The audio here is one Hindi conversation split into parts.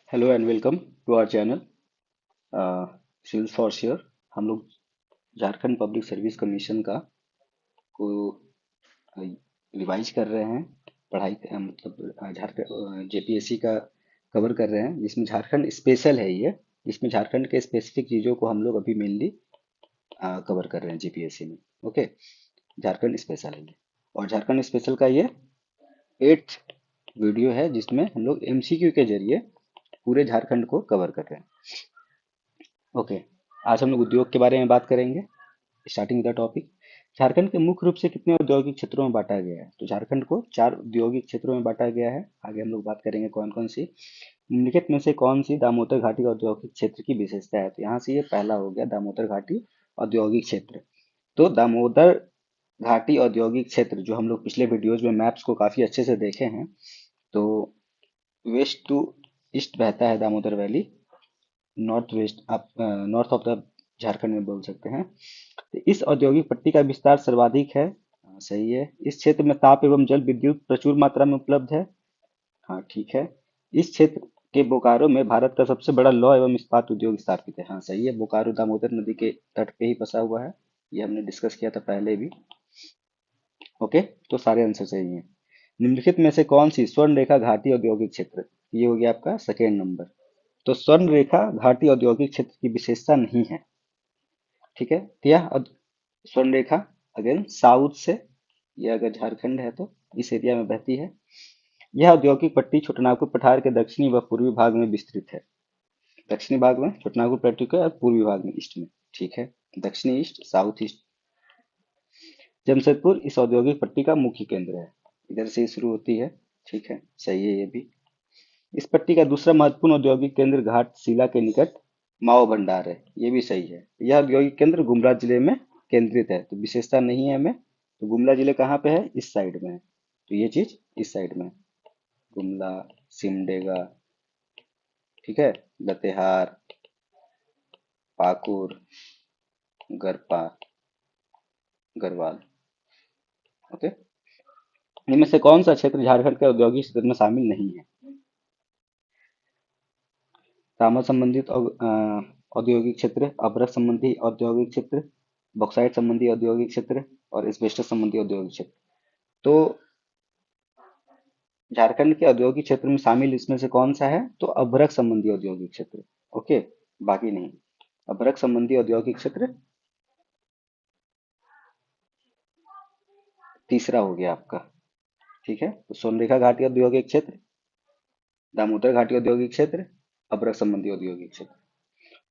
Hello and welcome to our channel civil for sure. हम लोग झारखंड पब्लिक सर्विस कमीशन का को रिवाइज कर रहे हैं। पढ़ाई मतलब झारखंड जेपीएससी का कवर कर रहे हैं, जिसमें झारखंड स्पेशल है ये। जिसमें झारखंड के स्पेसिफिक चीज़ों को हम लोग अभी मेनली कवर कर रहे हैं जेपीएससी में। ओके, झारखंड स्पेशल है ये। और झारखंड स्पेशल का ये 8th वीडियो है, जिसमें हम लोग एमसीक्यू के जरिए पूरे झारखंड को कवर कर रहे हैं। ओके, आज हम लोग उद्योग के बारे में बात करेंगे। स्टार्टिंग द टॉपिक, झारखंड के मुख्य रूप से कितने औद्योगिक क्षेत्रों में बांटा गया है? तो झारखंड को 4 औद्योगिक क्षेत्रों में बांटा गया है। आगे हम लोग बात करेंगे कौन कौन सी। निम्नलिखित में से कौन सी दामोदर घाटी औद्योगिक क्षेत्र की विशेषता है? तो यहाँ से ये पहला हो गया, दामोदर घाटी औद्योगिक क्षेत्र। तो दामोदर घाटी औद्योगिक क्षेत्र, जो हम लोग पिछले वीडियोज में मैप्स को काफी अच्छे से देखे हैं, तो वेस्ट टू ईस्ट बहता है दामोदर वैली। नॉर्थ वेस्ट, आप नॉर्थ ऑफ द झारखंड में बोल सकते हैं। तो इस औद्योगिक पट्टी का विस्तार सर्वाधिक है। हाँ, सही है। इस क्षेत्र में ताप एवं जल विद्युत प्रचुर मात्रा में उपलब्ध है। हाँ, ठीक है। इस क्षेत्र के बोकारो में भारत का सबसे बड़ा लौह एवं इस्पात उद्योग स्थापित है। हाँ, सही है। बोकारो दामोदर नदी के तट पे ही बसा हुआ है। ये हमने डिस्कस किया था पहले भी। ओके, तो सारे आंसर सही हैं। निम्नलिखित में से कौन सी स्वर्ण रेखा घाटी औद्योगिक क्षेत्र? ये हो गया आपका सेकेंड नंबर। तो स्वर्ण रेखा घाटी औद्योगिक क्षेत्र की विशेषता नहीं है। ठीक है, तो यह स्वर्ण रेखा अगेन साउथ से, यह अगर झारखंड है तो इस एरिया में बहती है। यह औद्योगिक पट्टी छोटानागपुर पठार के दक्षिणी व पूर्वी भाग में विस्तृत है। दक्षिणी भाग में छोटानागपुर पट्टी का और पूर्वी भाग में ईस्ट में। ठीक है, दक्षिणी ईस्ट, साउथ ईस्ट। जमशेदपुर इस औद्योगिक पट्टी का मुख्य केंद्र है। इधर से ही शुरू होती है। ठीक है, सही है ये भी। इस पट्टी का दूसरा महत्वपूर्ण औद्योगिक केंद्र घाटशिला के निकट माओ भंडार है। ये भी सही है। यह औद्योगिक केंद्र गुमला जिले में केंद्रित है। तो विशेषता नहीं है हमें। तो गुमला जिले कहाँ पे है? इस साइड में है। तो ये चीज इस साइड में है। गुमला, सिमडेगा, ठीक है, लतेहार, पाकुर, गरपा, गढ़वाल। ओके, इनमें से कौन सा क्षेत्र झारखंड के औद्योगिक क्षेत्र में शामिल नहीं है? तांबा संबंधित औद्योगिक क्षेत्र, अभ्रक संबंधी औद्योगिक क्षेत्र, बॉक्साइट संबंधी औद्योगिक क्षेत्र और एस्बेस्टस संबंधी औद्योगिक क्षेत्र। तो झारखंड के औद्योगिक क्षेत्र में शामिल इसमें से कौन सा है? तो अभ्रक संबंधी औद्योगिक क्षेत्र। ओके, बाकी नहीं। अभ्रक संबंधी औद्योगिक क्षेत्र तीसरा हो गया आपका। ठीक है, तो सोनरेखा घाटी औद्योगिक क्षेत्र, दामोदर घाटी औद्योगिक क्षेत्र, अभ्रक संबंधी औद्योगिक क्षेत्र।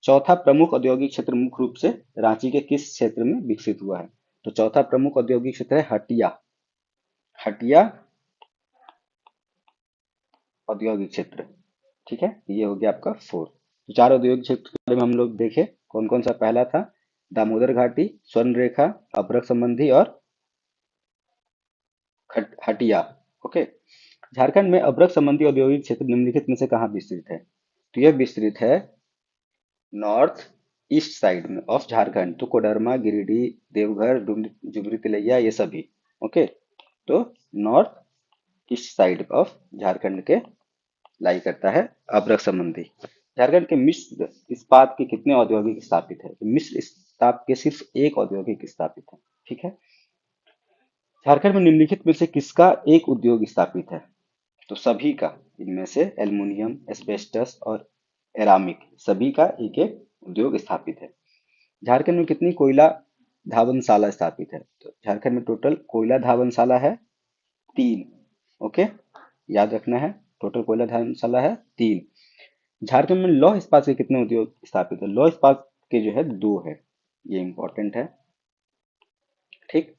चौथा प्रमुख औद्योगिक क्षेत्र मुख्य रूप से रांची के किस क्षेत्र में विकसित हुआ है? तो चौथा प्रमुख औद्योगिक क्षेत्र है हटिया। हटिया औद्योगिक क्षेत्र। ठीक है, ये हो गया आपका फोर्थ। तो चार औद्योगिक क्षेत्र के बारे में हम लोग देखे, कौन कौन सा। पहला था दामोदर घाटी, स्वर्ण रेखा, अभ्रक संबंधी और हटिया। ओके, झारखंड में अभ्रक संबंधी औद्योगिक क्षेत्र निम्नलिखित में से कहाँ विस्तृत है? तो यह विस्तृत है नॉर्थ ईस्ट साइड में ऑफ झारखंड। तो कोडरमा, गिरिडीह, देवघर, जुबरी तिलैया, ये सभी। ओके, तो north east side of Jharkhand के लाई करता है अभ्रक संबंधी। झारखंड के मिश्र इस्पात के कितने औद्योगिक स्थापित है? तो मिश्र इस्पात के सिर्फ एक औद्योगिक स्थापित है। ठीक है, झारखंड में निम्नलिखित में से किसका एक उद्योग स्थापित है? तो सभी का। इनमें से एल्युमिनियम, एस्बेस्टस और एरामिक, सभी का एक एक उद्योग स्थापित है। झारखंड में कितनी कोयला धावनशाला स्थापित है? तो झारखंड में टोटल कोयला धावनशाला है 3। ओके, याद रखना है, टोटल कोयला धावनशाला है 3। झारखंड में लौह इस्पात के कितने उद्योग स्थापित है? लौह इस्पात के जो है 2 है। ये इंपॉर्टेंट है। ठीक,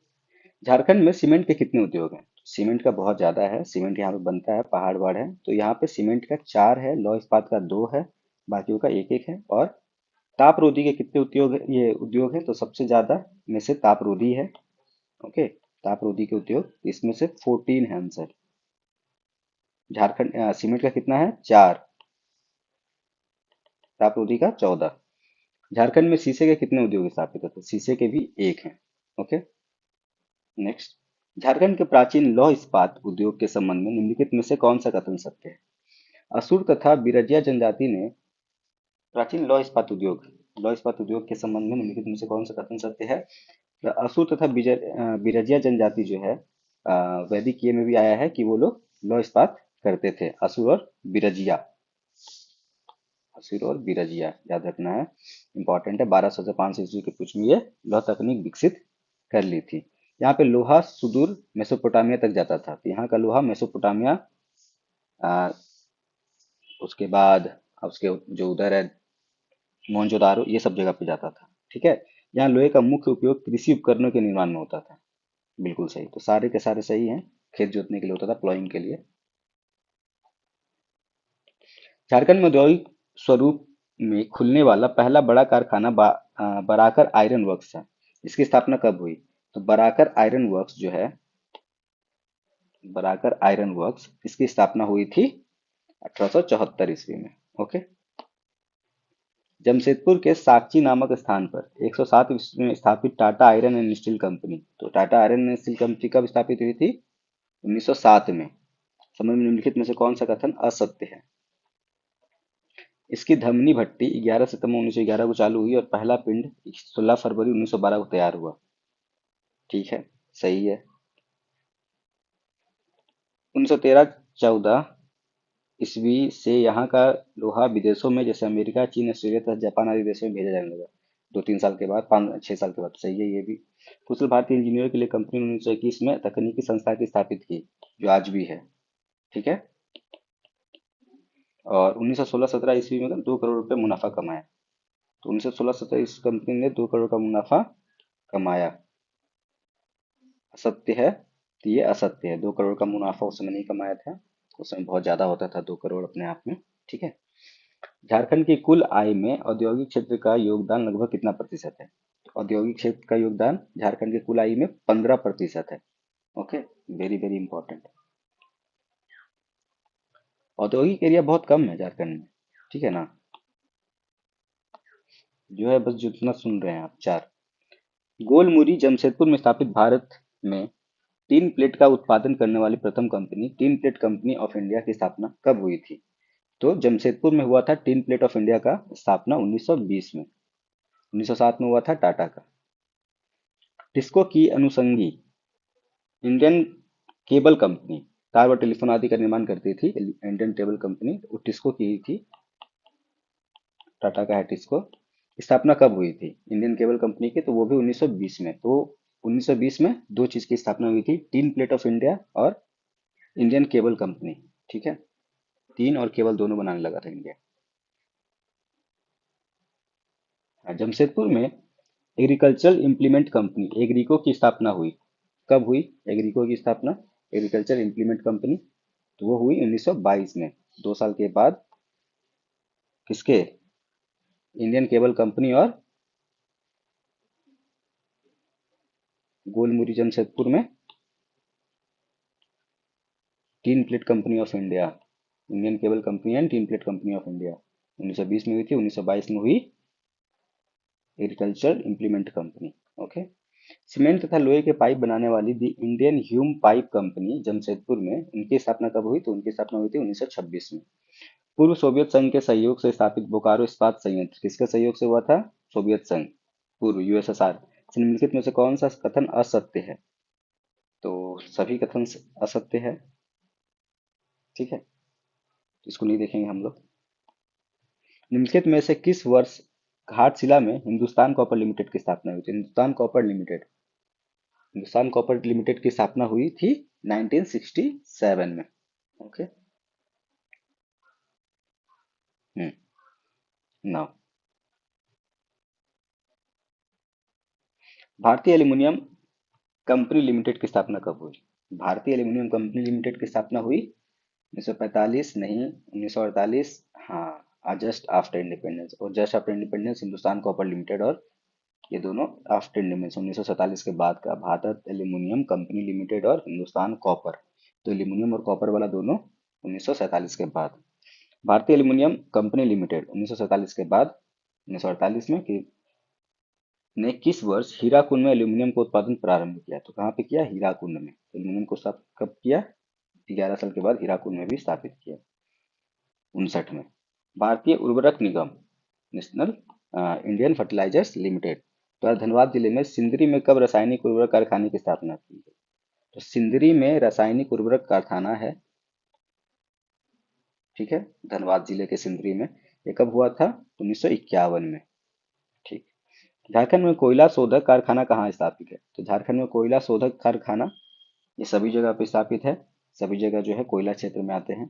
झारखंड में सीमेंट के कितने उद्योग हैं? सीमेंट का बहुत ज्यादा है। सीमेंट यहाँ पे बनता है, पहाड़ वहाड़ है। तो यहाँ पे सीमेंट का 4 है, लौह इस्पात का 2 है, बाकियों का एक एक है। और तापरोधी के कितने उद्योग है? तो सबसे ज्यादा में से तापरोधी है। ओके, तापरोधी के उद्योग इसमें से 14 है आंसर। झारखंड सीमेंट का कितना है? 4, तापरोधी का 14। झारखंड में शीशे के कितने उद्योग स्थापित है? तो शीशे के भी एक हैं। ओके, नेक्स्ट, झारखंड के प्राचीन लौह इस्पात उद्योग के संबंध में निम्नलिखित में से कौन सा कथन सत्य है? असुर तथा बिरजिया जनजाति ने प्राचीन लौह इस्पात उद्योग के संबंध में निम्नलिखित में से कौन सा कथन सत्य है? तो असुर तथा बिरजिया जनजाति जो है, वैदिक ये में भी आया है कि वो लोग लौह इस्पात करते थे। असुर और बिरजिया याद रखना है, इंपॉर्टेंट है। 1200 से 500 ईस्वी के कुछ में ये लौह तकनीक विकसित कर ली थी। यहाँ पे लोहा सुदूर मेसोपोटामिया तक जाता था, तो यहाँ का लोहा मेसोपोटामिया, आ, उसके बाद उसके जो उधर है मोहनजोदारो, ये सब जगह पे जाता था। ठीक है। यहाँ लोहे का मुख्य उपयोग कृषि उपकरणों के निर्माण में होता था। बिल्कुल सही, तो सारे के सारे सही हैं। खेत जोतने के लिए होता था, प्लॉइंग के लिए। झारखंड में औद्योगिक स्वरूप में खुलने वाला पहला बड़ा कारखाना बराकर आयरन वर्क्स है। इसकी स्थापना कब हुई? तो बराकर आयरन वर्क्स जो है, बराकर आयरन वर्क्स, इसकी स्थापना हुई थी 1874 ईस्वी में। ओके। जमशेदपुर के साकची नामक स्थान पर 107 ईस्वी में स्थापित Tata iron and steel company, तो Tata iron and steel company कब स्थापित हुई थी? 1907 में। समझ में निम्नलिखित में से कौन सा कथन असत्य है? इसकी धमनी भट्टी 11 सितंबर 1911 को चालू हुई और पहला पिंड 16 फरवरी 1912 को तैयार हुआ। ठीक है, सही है। 1913-14 ईस्वी से यहाँ का लोहा विदेशों में, जैसे अमेरिका, चीन, ऑस्ट्रेलिया तथा जापान आदि देशों में भेजा जाने लगा। 2-3 साल के बाद, 5-6 साल के बाद। सही है ये भी। कुशल भारतीय इंजीनियरों के लिए कंपनी ने 1921 में तकनीकी संस्था की स्थापित की, जो आज भी है। ठीक है। और 1916-17 ईस्वी में 2 करोड़ रुपए मुनाफा कमाया। तो 1916-17 इस कंपनी ने 2 करोड़ का मुनाफा कमाया। असत्य है, तो ये असत्य है। 2 करोड़ का मुनाफा उस समय नहीं कमाया था, उस समय बहुत ज्यादा होता था 2 करोड़ अपने आप में। ठीक है। झारखंड की कुल आय में औद्योगिक क्षेत्र का योगदान लगभग कितना प्रतिशत है? तो औद्योगिक क्षेत्र का योगदान झारखंड की कुल आय में 15% है। Okay, very very important. औद्योगिक एरिया बहुत कम है झारखंड में। ठीक है ना, जो है बस जितना सुन रहे हैं आप, 4। गोलमुरी जमशेदपुर में स्थापित भारत में टीन प्लेट का उत्पादन करने वाली प्रथम company tin plate company of India की स्थापना कब हुई थी? तो जमशेदपुर में हुआ था टीन प्लेट ऑफ इंडिया का स्थापना 1920 में। 1907 में हुआ था टाटा का। टिस्को की अनुषंगी इंडियन केबल कंपनी तार व टेलीफोन आदि का निर्माण करती थी। इंडियन केबल कंपनी वो टिस्को की ही थी, टाटा का है टिस्को। स्थापना कब हुई थी इंडियन केबल कंपनी की? तो वो भी 1920 में। तो 1920 में दो चीज की स्थापना हुई थी, टीन प्लेट ऑफ इंडिया और इंडियन केबल कंपनी। ठीक है, टीन और केबल दोनों बनाने लगा था इंडिया। हाँ, जमशेदपुर में एग्रीकल्चरल इम्प्लीमेंट कंपनी एग्रीको की स्थापना हुई। कब हुई एग्रीको की स्थापना? एग्रीकल्चर इम्प्लीमेंट कंपनी, तो वो हुई 1922 में, 2 साल के बाद। किसके? इंडियन केबल कंपनी और गोलमुरी जमशेदपुर में tin plate company of India, Indian cable company and tin plate company of India 1920 में हुई थी। 1922 में हुई agriculture implement company. Okay. Cement तथा लोहे के पाइप बनाने वाली the Indian Hume pipe company Jamshedpur में, उनकी स्थापना कब हुई? तो उनकी स्थापना हुई थी 1926 में। पूर्व सोवियत संघ के सहयोग से स्थापित बोकारो इस्पात संयंत्र किसके सहयोग से हुआ था? सोवियत संघ, पूर्व यूएसएसआर। निम्नलिखित में से कौन सा कथन असत्य है? तो सभी कथन असत्य है। ठीक है, तो इसको नहीं देखेंगे हम लोग। निम्नलिखित में से किस वर्ष घाटशिला में हिंदुस्तान कॉपर लिमिटेड की स्थापना हुई थी? हिंदुस्तान कॉपर लिमिटेड की स्थापना हुई थी 1967 में। ओके। हम्म। नाउ, भारतीय एल्युमिनियम कंपनी लिमिटेड की स्थापना कब हुई? भारतीय एल्युमिनियम कंपनी लिमिटेड की स्थापना हुई 1945 नहीं, 1948। हाँ, जस्ट आफ्टर इंडिपेंडेंस। और just after independence Hindustan copper limited और ये दोनों आफ्टर इंडिपेंडेंस 1947 के बाद का, भारत एल्यूमिनियम कंपनी लिमिटेड और हिंदुस्तान कॉपर। तो एल्यूमिनियम और कॉपर वाला दोनों 1947 के बाद। भारतीय एल्यूमिनियम कंपनी लिमिटेड 1947 के बाद 1948 में ने किस वर्ष हीराकुंड में एल्यूमिनियम का उत्पादन प्रारंभ किया? तो कहाँ पे किया? हीराकुंड में। एल्यूमिनियम को कब किया? 11 साल के बाद हीराकुंड में भी स्थापित किया। 1959 में। भारतीय उर्वरक निगम, नेशनल इंडियन फर्टिलाइजर्स लिमिटेड द्वारा धनबाद जिले में सिंदरी में कब रासायनिक उर्वरक कारखाने की स्थापना की गई? तो सिंदरी में रासायनिक उर्वरक कारखाना है, ठीक है, धनबाद जिले के सिंदरी में। ये कब हुआ था? 1951 में। ठीक। झारखंड में कोयला शोधक कारखाना कहाँ स्थापित है? तो झारखंड में कोयला शोधक कारखाना ये सभी जगह पे स्थापित है। सभी जगह जो है कोयला क्षेत्र में आते हैं।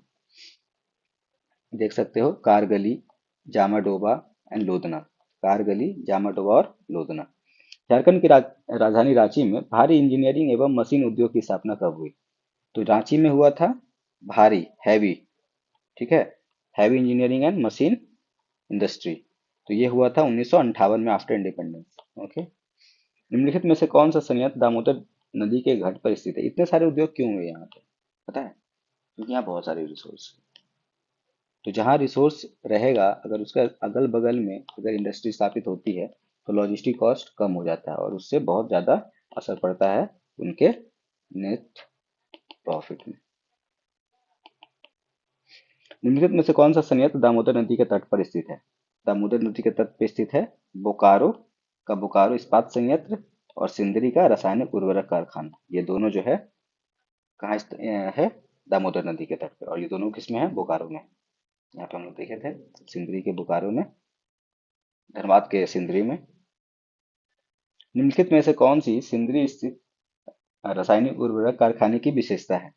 देख सकते हो, कारगली, जामाडोबा एंड लोधना। कारगली, जामाडोबा और लोधना। झारखंड की राजधानी रांची में भारी इंजीनियरिंग एवं मशीन उद्योग की स्थापना कब हुई? तो रांची में हुआ था भारी, हैवी, ठीक है, heavy engineering and machine industry. तो ये हुआ था 1958 में, आफ्टर इंडिपेंडेंस। ओके। निम्नलिखित में से कौन सा संयंत्र दामोदर नदी के घाट पर स्थित है? इतने सारे उद्योग क्यों हुए यहाँ पे, पता है? क्योंकि यहाँ बहुत सारे रिसोर्स। तो जहाँ रिसोर्स रहेगा, अगर उसका अगल बगल में अगर इंडस्ट्री स्थापित होती है तो लॉजिस्टिक कॉस्ट कम हो जाता है और उससे बहुत ज़्यादा असर पड़ता है उनके नेट प्रॉफिट में। निम्नलिखित में से कौन सा संयंत्र दामोदर नदी के तट पर स्थित है? दामोदर नदी के तट पर स्थित है बोकारो का बोकारो इस्पात संयंत्र और सिंदरी का रासायनिक उर्वरक कारखाना। ये दोनों जो है कहाँ है? दामोदर नदी के तट पर, और ये दोनों किसमें है? बोकारो में। यहाँ पे हम लोग देखे थे, सिंदरी के बोकारो में, धनबाद के सिंदरी में। निम्नलिखित में से कौन सी सिंदरी स्थित रासायनिक उर्वरक कारखाने की विशेषता है?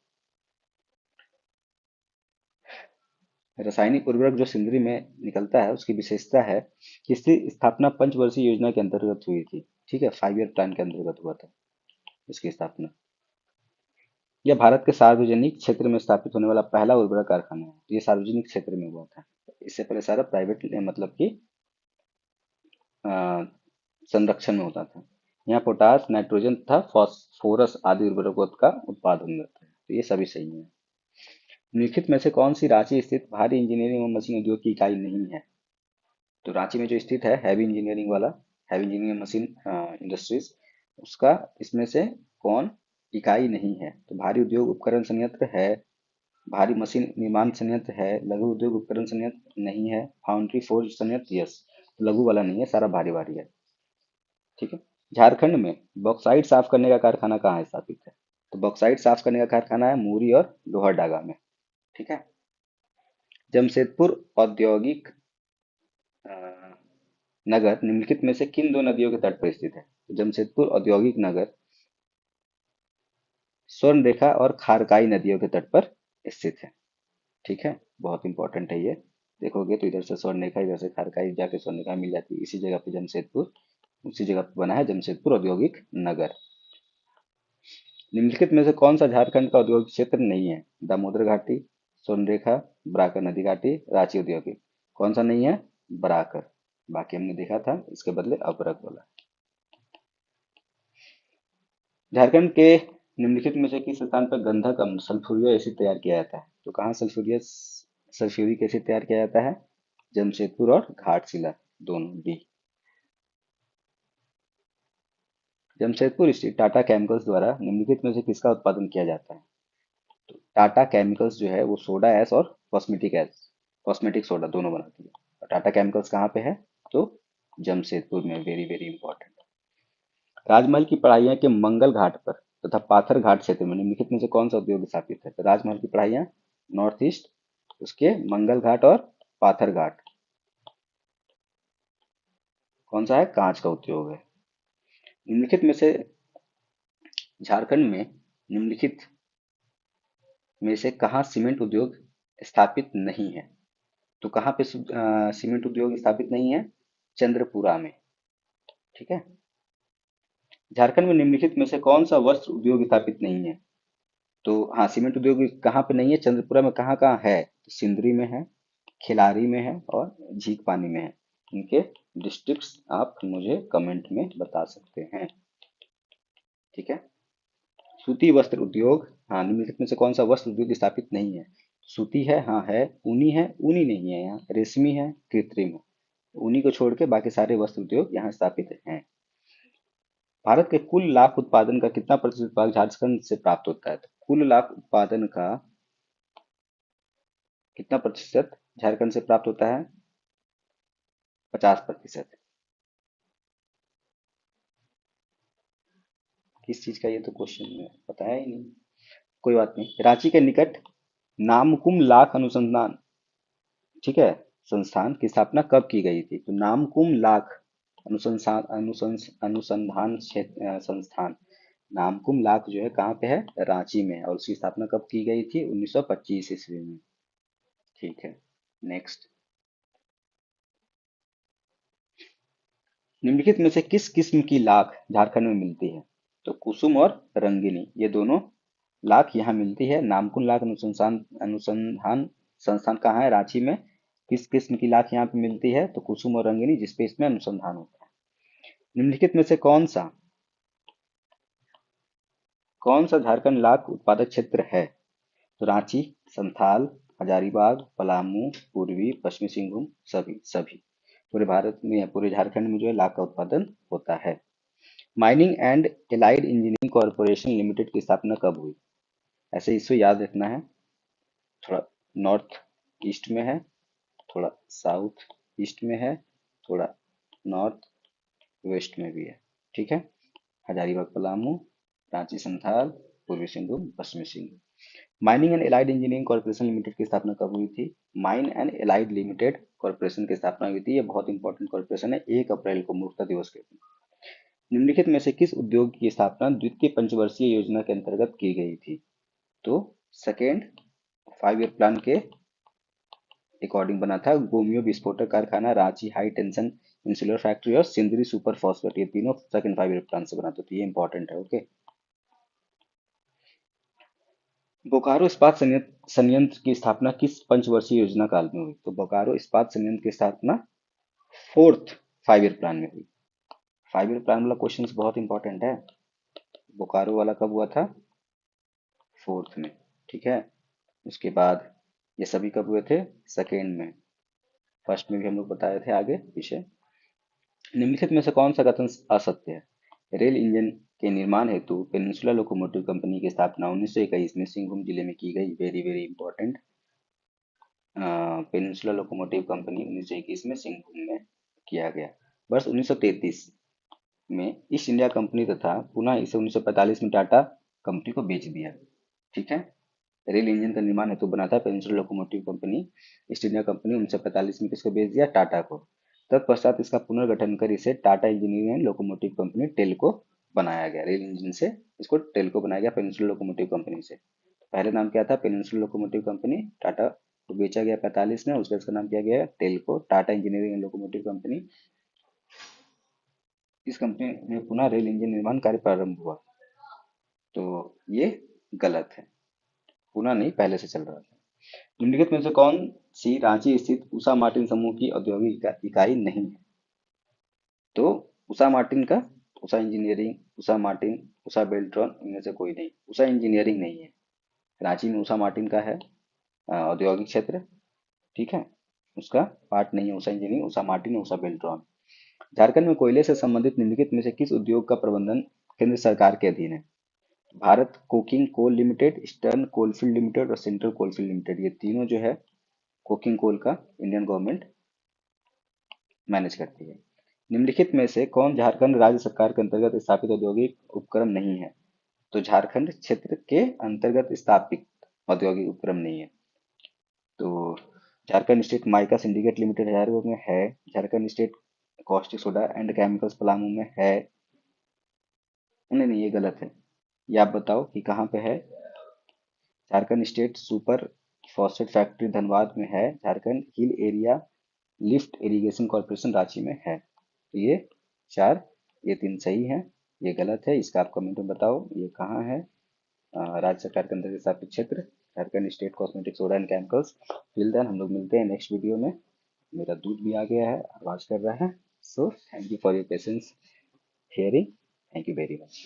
रासायनिक उर्वरक जो सिंदरी में निकलता है उसकी विशेषता है कि इसकी स्थापना पंचवर्षीय योजना के अंतर्गत हुई थी। ठीक है, 5 ईयर प्लान के अंतर्गत हुआ था इसकी स्थापना। यह भारत के सार्वजनिक क्षेत्र में स्थापित होने वाला पहला उर्वरक कारखाना है। ये सार्वजनिक क्षेत्र में हुआ था, इससे पहले सारा प्राइवेट मतलब कि अ, संरक्षण में होता था। यहाँ पोटास, नाइट्रोजन तथा फास्फोरस आदि उर्वरकों का उत्पादन होता है। तो ये सभी सही है। निम्नलिखित में से कौन सी रांची स्थित भारी इंजीनियरिंग एवं मशीन उद्योग की इकाई नहीं है? तो रांची में जो स्थित है हैवी इंजीनियरिंग वाला, हैवी इंजीनियरिंग मशीन इंडस्ट्रीज, उसका इसमें से कौन इकाई नहीं है? तो भारी उद्योग उपकरण संयंत्र है, भारी मशीन निर्माण संयंत्र है, लघु उद्योग उपकरण संयंत्र नहीं है, फाउंड्री फोर्ज संयंत्र यस, लघु वाला नहीं है, सारा भारी भारी है। ठीक है। झारखंड में बॉक्साइट साफ करने का कारखाना कहाँ स्थापित है? तो बॉक्साइट साफ करने का कारखाना है मूरी और लोहरडागा में। ठीक है। जमशेदपुर औद्योगिक अ, नगर निम्नलिखित में से किन दो नदियों के तट पर स्थित है? तो जमशेदपुर औद्योगिक नगर स्वर्ण रेखा और खारकाई नदियों के तट पर स्थित है। ठीक है, बहुत इंपॉर्टेंट है ये। देखोगे तो इधर से स्वर्ण रेखा, इधर से खारकाई, जाके स्वर्ण रेखा मिल जाती है। इसी जगह पे जमशेदपुर, उसी जगह पे बना है जमशेदपुर औद्योगिक नगर। निम्नलिखित में से कौन सा झारखंड का औद्योगिक क्षेत्र नहीं है? दामोदर घाटी, स्वर्णरेखा, बराकर नदी घाटी, रांची औद्योगिक। कौन सा नहीं है? बराकर। बाकी हमने देखा था, इसके बदले अबरक बोला। झारखंड के निम्नलिखित में से किस स्थान पर गंधक अम्ल सल्फ्यूरिक एसिड तैयार किया जाता है? तो कहाँ सल्फ्यूरिक एसिड तैयार किया जाता है? जमशेदपुर और घाटशिला, दोनों डी। जमशेदपुर स्थित टाटा केमिकल्स द्वारा निम्नलिखित में से किसका उत्पादन किया जाता है? तो टाटा केमिकल्स जो है वो सोडा ऐश और कॉस्मेटिक ऐश, कॉस्मेटिक सोडा दोनों बनाती है। और टाटा केमिकल्स कहाँ पे है? तो जमशेदपुर में। Very very important. राजमहल की पढ़ाइयाँ के मंगल घाट पर तथा पाथर घाट क्षेत्र में निम्नलिखित में से कौन सा उद्योग स्थापित है? तो राजमहल की पढ़ाइयाँ नॉर्थ ईस्ट, उसके मंगल घाट और पाथर घाट। कौन सा है? कांच का उद्योग है। निम्नलिखित में से झारखंड में निम्नलिखित में से कहाँ सीमेंट उद्योग स्थापित नहीं है? तो कहाँ पे सीमेंट उद्योग स्थापित नहीं है? चंद्रपुरा में। ठीक है। झारखंड में निम्नलिखित में से कौन सा वस्त्र उद्योग स्थापित नहीं है? तो हाँ, सीमेंट उद्योग कहाँ पे नहीं है? चंद्रपुरा में। कहाँ कहाँ है? तो सिंदरी में है, खिलारी में है और झीक पानी में है। इनके डिस्ट्रिक्ट्स आप मुझे कमेंट में बता सकते हैं। ठीक है। सूती वस्त्र उद्योग, हाँ, निम्नलिखित में से कौन सा वस्त्र उद्योग स्थापित नहीं है? सूती है, हाँ है। ऊनी है, ऊनी नहीं है यहाँ। रेशमी है, कृत्रिम है। ऊनी को छोड़ के बाकी सारे वस्त्र उद्योग यहाँ स्थापित हैं। भारत के कुल लाख उत्पादन का कितना प्रतिशत भाग झारखंड से प्राप्त होता है? तो कुल लाख उत्पादन का कितना प्रतिशत झारखंड से प्राप्त होता है? 50%। किस चीज का, ये तो क्वेश्चन में बताया ही नहीं। कोई बात नहीं। रांची के निकट नामकुम लाख अनुसंधान, ठीक है, संस्थान की स्थापना कब की गई थी? तो नामकुम लाख अनुसंधान क्षेत्र संस्थान, नामकुम लाख जो है कहाँ पे है? रांची में है। और उसकी स्थापना कब की गई थी? 1925 ईस्वी में। ठीक है, नेक्स्ट। निम्नलिखित में से किस किस्म की लाख झारखंड में मिलती है? तो कुसुम और रंगिनी, ये दोनों लाख यहाँ मिलती है। नामकुम लाख अनुसंधान अनुसंधान संस्थान कहाँ है? रांची में। किस किस्म की लाख यहाँ पे मिलती है? तो कुसुम और रंगिनी, जिसपे इसमें अनुसंधान होता है। निम्नलिखित में से कौन सा झारखंड लाख उत्पादक क्षेत्र है? तो रांची, संथाल, हजारीबाग, पलामू, पूर्वी, पश्चिमी सिंहभूम, सभी सभी। पूरे भारत में, पूरे झारखंड में जो है लाख का उत्पादन होता है। Mining and allied engineering corporation limited की स्थापना कब हुई? ऐसे इसको याद रखना है। थोड़ा नॉर्थ ईस्ट में है, थोड़ा साउथ ईस्ट में है, थोड़ा नॉर्थ वेस्ट में भी है। ठीक है। हजारीबाग, पलामू, रांची, संथाल, पूर्वी सिंहभूम, पश्चिमी Singhbhum. Mining and allied engineering corporation limited की स्थापना कब हुई थी? Mine and allied limited corporation की स्थापना हुई थी। ये बहुत इंपॉर्टेंट कॉर्पोरेशन है, 1 अप्रैल को, मूर्खता दिवस के दिन। निम्नलिखित में से किस उद्योग की स्थापना द्वितीय पंचवर्षीय योजना के अंतर्गत की गई थी? तो सेकेंड 5 ईयर प्लान के अकॉर्डिंग बना था। गोमियो विस्फोटक कारखाना, Ranchi high tension insular factory और सिंदरी सुपर फॉस्फेट, ये तीनों सेकेंड 5 ईयर प्लान से बना था। तो ये इंपॉर्टेंट है। ओके। बोकारो इस्पात संयंत्र की स्थापना किस पंचवर्षीय योजना काल में हुई? तो बोकारो इस्पात संयंत्र की स्थापना 4th 5 ईयर प्लान में हुई। 5 ईयर प्लान वाला क्वेश्चन बहुत इंपॉर्टेंट है। बोकारो वाला कब हुआ था? 4th में। ठीक है। उसके बाद ये सभी कब हुए थे? सेकेंड में। फर्स्ट में भी हम लोग बताए थे आगे पीछे। निम्नलिखित में से कौन सा कथन असत्य है? रेल इंजन के निर्माण हेतु पेनिनसुला लोकोमोटिव कंपनी की स्थापना 1921 में सिंहभूम जिले में की गई। Very very important. Peninsula locomotive company 1921 में सिंहभूम में किया गया। वर्ष 1933 में ईस्ट इंडिया कंपनी तथा पुनः इसे 1945 में टाटा कंपनी को बेच दिया। ठीक है। रेल इंजन का निर्माण हेतु बना था peninsula locomotive company, east India company 1945 में किसको बेच दिया? टाटा को। तत्पश्चात इसका पुनर्गठन कर इसे Tata engineering and locomotive company Telco बनाया गया। रेल इंजन से इसको टेल्को बनाया गया पेनिनसुला लोकोमोटिव कंपनी से। पहले नाम क्या था? Peninsula locomotive company. टाटा को बेचा गया 45 में, उसके बाद इसका नाम किया गया Telco, Tata engineering and locomotive company. इस कंपनी में पुनः रेल इंजन निर्माण कार्य प्रारंभ हुआ। तो ये गलत है, पुनः नहीं, पहले से चल रहा था। निम्नलिखित में से कौन सी रांची स्थित उषा मार्टिन समूह की औद्योगिक इकाई नहीं है? तो उषा मार्टिन का, उषा इंजीनियरिंग, उषा मार्टिन, उषा बेल्ट्रॉन, इनमें से कोई नहीं। उषा इंजीनियरिंग नहीं है। रांची में उषा मार्टिन का है औद्योगिक क्षेत्र। ठीक है। उसका पार्ट नहीं है उषा इंजीनियरिंग, उषा मार्टिन, उषा बेल्ट्रॉन। झारखंड में कोयले से संबंधित निम्नलिखित में से किस उद्योग का प्रबंधन केंद्र सरकार के अधीन है? Bharat coking coal limited, eastern coalfield limited और सेंट्रल कोलफील्ड लिमिटेड, ये तीनों जो है कोकिंग कोल का इंडियन गवर्नमेंट मैनेज करती है। निम्नलिखित में से कौन झारखंड राज्य सरकार के अंतर्गत स्थापित औद्योगिक उपक्रम नहीं है? तो झारखंड क्षेत्र के अंतर्गत स्थापित औद्योगिक उपक्रम नहीं है। तो Jharkhand state mica syndicate limited Hazaribagh में है। Jharkhand state caustic soda and chemicals Palamu में है। नहीं नहीं, ये गलत है। ये आप बताओ कि कहाँ पे है? Jharkhand state super phosphate factory Dhanbad में है। Jharkhand hill area lift irrigation corporation Ranchi में है। तो ये चार, ये तीन सही है, ये गलत है। इसका आप कमेंट में बताओ ये कहाँ है। राज्य सरकार के अंतर्गत स्थापित क्षेत्र Jharkhand state cosmetic soda and chemicals. Till then हम लोग मिलते हैं नेक्स्ट वीडियो में। मेरा दूध भी आ गया है, आवाज कर रहा है। So thank you for your patience hearing. Thank you very much.